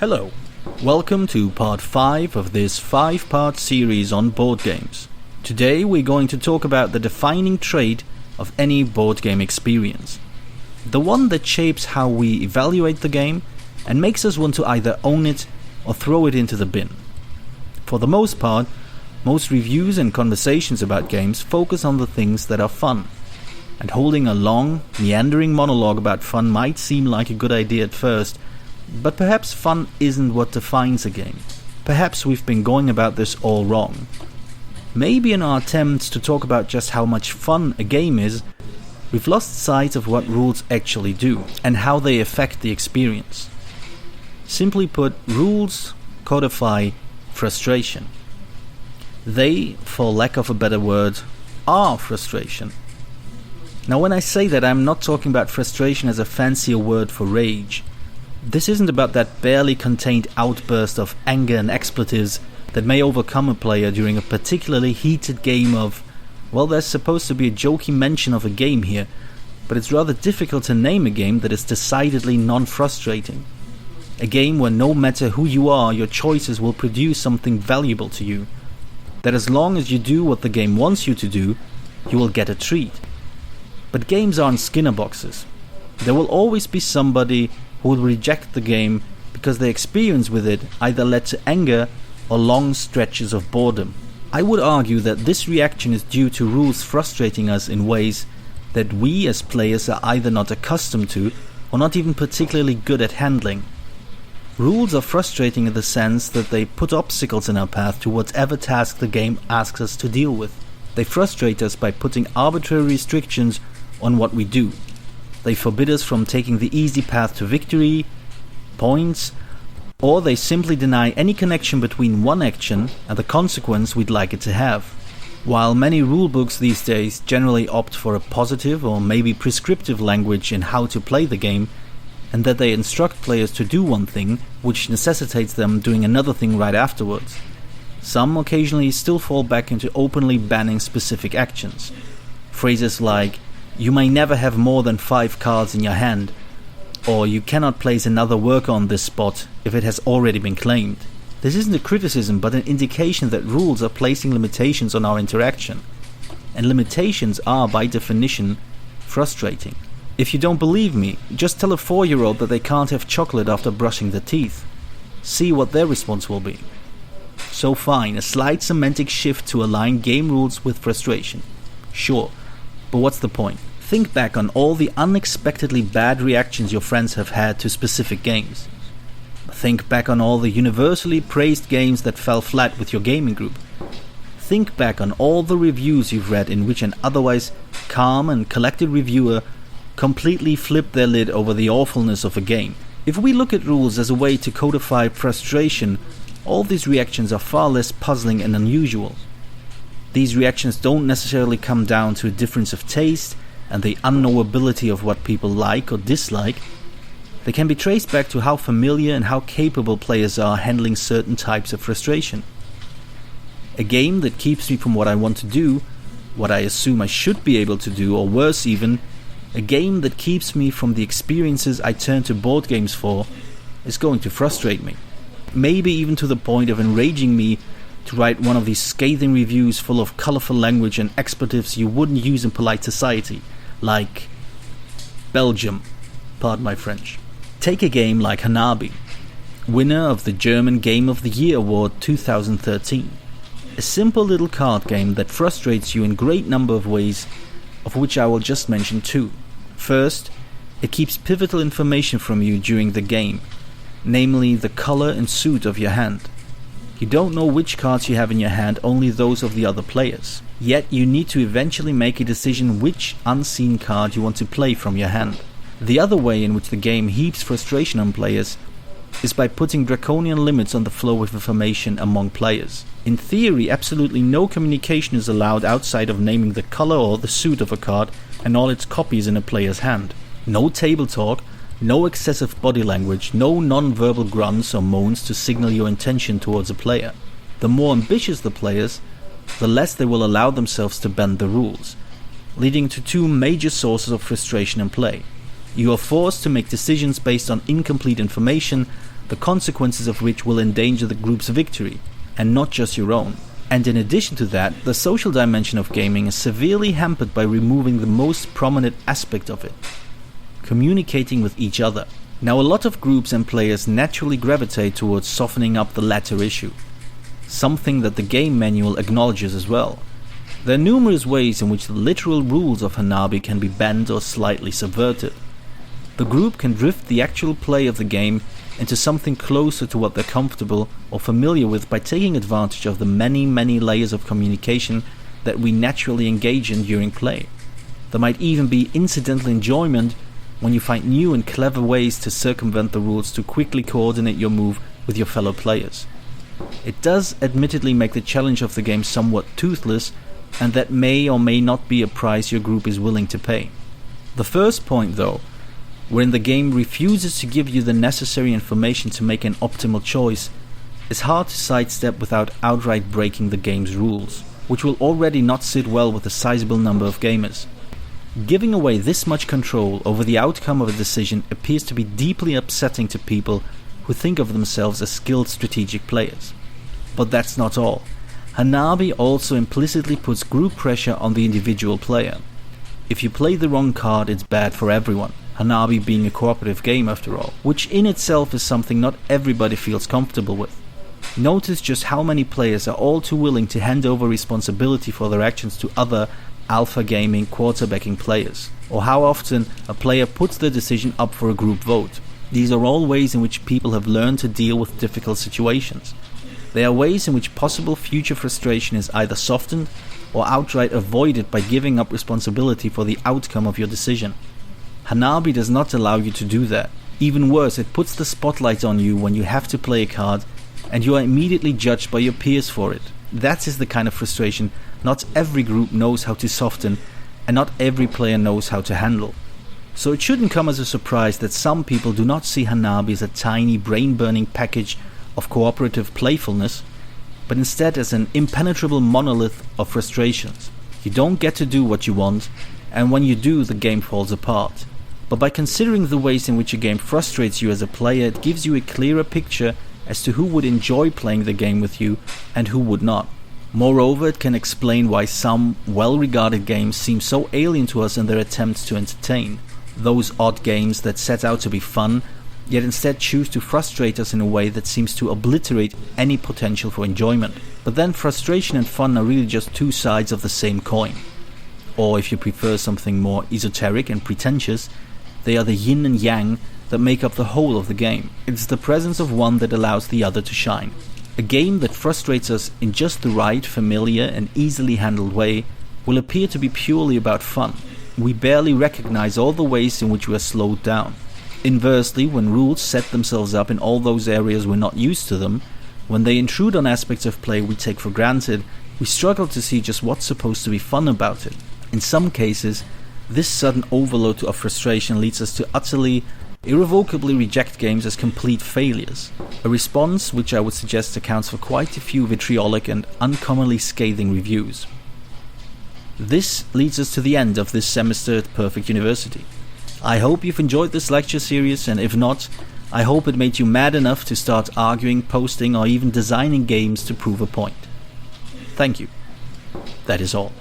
Hello, welcome to part 5 of this 5-part series on board games. Today we're going to talk about the defining trait of any board game experience. The one that shapes how we evaluate the game and makes us want to either own it or throw it into the bin. For the most part, most reviews and conversations about games focus on the things that are fun. And holding a long, meandering monologue about fun might seem like a good idea at first, but perhaps fun isn't what defines a game. Perhaps we've been going about this all wrong. Maybe in our attempts to talk about just how much fun a game is, we've lost sight of what rules actually do and how they affect the experience. Simply put, rules codify frustration. They, for lack of a better word, are frustration. Now when I say that, I'm not talking about frustration as a fancier word for rage. This isn't about that barely contained outburst of anger and expletives that may overcome a player during a particularly heated game of, well, there's supposed to be a jokey mention of a game here, but it's rather difficult to name a game that is decidedly non-frustrating. A game where no matter who you are, your choices will produce something valuable to you. That as long as you do what the game wants you to do, you will get a treat. But games aren't Skinner boxes. There will always be somebody who will reject the game because their experience with it either led to anger or long stretches of boredom. I would argue that this reaction is due to rules frustrating us in ways that we as players are either not accustomed to or not even particularly good at handling. Rules are frustrating in the sense that they put obstacles in our path to whatever task the game asks us to deal with. They frustrate us by putting arbitrary restrictions on what we do. They forbid us from taking the easy path to victory, points, or they simply deny any connection between one action and the consequence we'd like it to have. While many rulebooks these days generally opt for a positive or maybe prescriptive language in how to play the game, and that they instruct players to do one thing, which necessitates them doing another thing right afterwards, some occasionally still fall back into openly banning specific actions. Phrases like, "You may never have more than 5 cards in your hand," or "You cannot place another worker on this spot if it has already been claimed." This isn't a criticism, but an indication that rules are placing limitations on our interaction. And limitations are, by definition, frustrating. If you don't believe me, just tell a 4-year-old that they can't have chocolate after brushing their teeth. See what their response will be. So fine, a slight semantic shift to align game rules with frustration. Sure. But what's the point? Think back on all the unexpectedly bad reactions your friends have had to specific games. Think back on all the universally praised games that fell flat with your gaming group. Think back on all the reviews you've read in which an otherwise calm and collected reviewer completely flipped their lid over the awfulness of a game. If we look at rules as a way to codify frustration, all these reactions are far less puzzling and unusual. These reactions don't necessarily come down to a difference of taste and the unknowability of what people like or dislike. They can be traced back to how familiar and how capable players are handling certain types of frustration. A game that keeps me from what I want to do, what I assume I should be able to do, or worse even, a game that keeps me from the experiences I turn to board games for, is going to frustrate me. Maybe even to the point of enraging me to write one of these scathing reviews full of colorful language and expletives you wouldn't use in polite society, like Belgium, pardon my French. Take a game like Hanabi, winner of the German Game of the Year Award 2013. A simple little card game that frustrates you in a great number of ways, of which I will just mention 2. First, it keeps pivotal information from you during the game, namely the color and suit of your hand. You don't know which cards you have in your hand, only those of the other players. Yet you need to eventually make a decision which unseen card you want to play from your hand. The other way in which the game heaps frustration on players is by putting draconian limits on the flow of information among players. In theory, absolutely no communication is allowed outside of naming the color or the suit of a card and all its copies in a player's hand. No table talk, no excessive body language, no non-verbal grunts or moans to signal your intention towards a player. The more ambitious the players, the less they will allow themselves to bend the rules, leading to 2 major sources of frustration in play. You are forced to make decisions based on incomplete information, the consequences of which will endanger the group's victory, and not just your own. And in addition to that, the social dimension of gaming is severely hampered by removing the most prominent aspect of it: communicating with each other. Now, a lot of groups and players naturally gravitate towards softening up the latter issue, something that the game manual acknowledges as well. There are numerous ways in which the literal rules of Hanabi can be bent or slightly subverted. The group can drift the actual play of the game into something closer to what they're comfortable or familiar with by taking advantage of the many layers of communication that we naturally engage in during play. There might even be incidental enjoyment when you find new and clever ways to circumvent the rules to quickly coordinate your move with your fellow players. It does admittedly make the challenge of the game somewhat toothless, and that may or may not be a price your group is willing to pay. The first point, though, wherein the game refuses to give you the necessary information to make an optimal choice, is hard to sidestep without outright breaking the game's rules, which will already not sit well with a sizable number of gamers. Giving away this much control over the outcome of a decision appears to be deeply upsetting to people who think of themselves as skilled strategic players. But that's not all. Hanabi also implicitly puts group pressure on the individual player. If you play the wrong card, it's bad for everyone. Hanabi being a cooperative game after all, which in itself is something not everybody feels comfortable with. Notice just how many players are all too willing to hand over responsibility for their actions to other alpha gaming quarterbacking players, or how often a player puts their decision up for a group vote. These are all ways in which people have learned to deal with difficult situations. They are ways in which possible future frustration is either softened or outright avoided by giving up responsibility for the outcome of your decision. Hanabi does not allow you to do that. Even worse, it puts the spotlight on you when you have to play a card and you are immediately judged by your peers for it. That is the kind of frustration not every group knows how to soften and not every player knows how to handle. So it shouldn't come as a surprise that some people do not see Hanabi as a tiny brain-burning package of cooperative playfulness, but instead as an impenetrable monolith of frustrations. You don't get to do what you want, and when you do, the game falls apart. But by considering the ways in which a game frustrates you as a player, it gives you a clearer picture as to who would enjoy playing the game with you and who would not. Moreover, it can explain why some well-regarded games seem so alien to us in their attempts to entertain. Those odd games that set out to be fun, yet instead choose to frustrate us in a way that seems to obliterate any potential for enjoyment. But then frustration and fun are really just two sides of the same coin. Or if you prefer something more esoteric and pretentious, they are the yin and yang that make up the whole of the game. It's the presence of one that allows the other to shine. A game that frustrates us in just the right, familiar and easily handled way will appear to be purely about fun. We barely recognize all the ways in which we are slowed down. Inversely, when rules set themselves up in all those areas we're not used to them, when they intrude on aspects of play we take for granted, we struggle to see just what's supposed to be fun about it. In some cases, this sudden overload of frustration leads us to utterly, irrevocably reject games as complete failures, a response which I would suggest accounts for quite a few vitriolic and uncommonly scathing reviews. This leads us to the end of this semester at Perfect University. I hope you've enjoyed this lecture series, and if not, I hope it made you mad enough to start arguing, posting, or even designing games to prove a point. Thank you. That is all.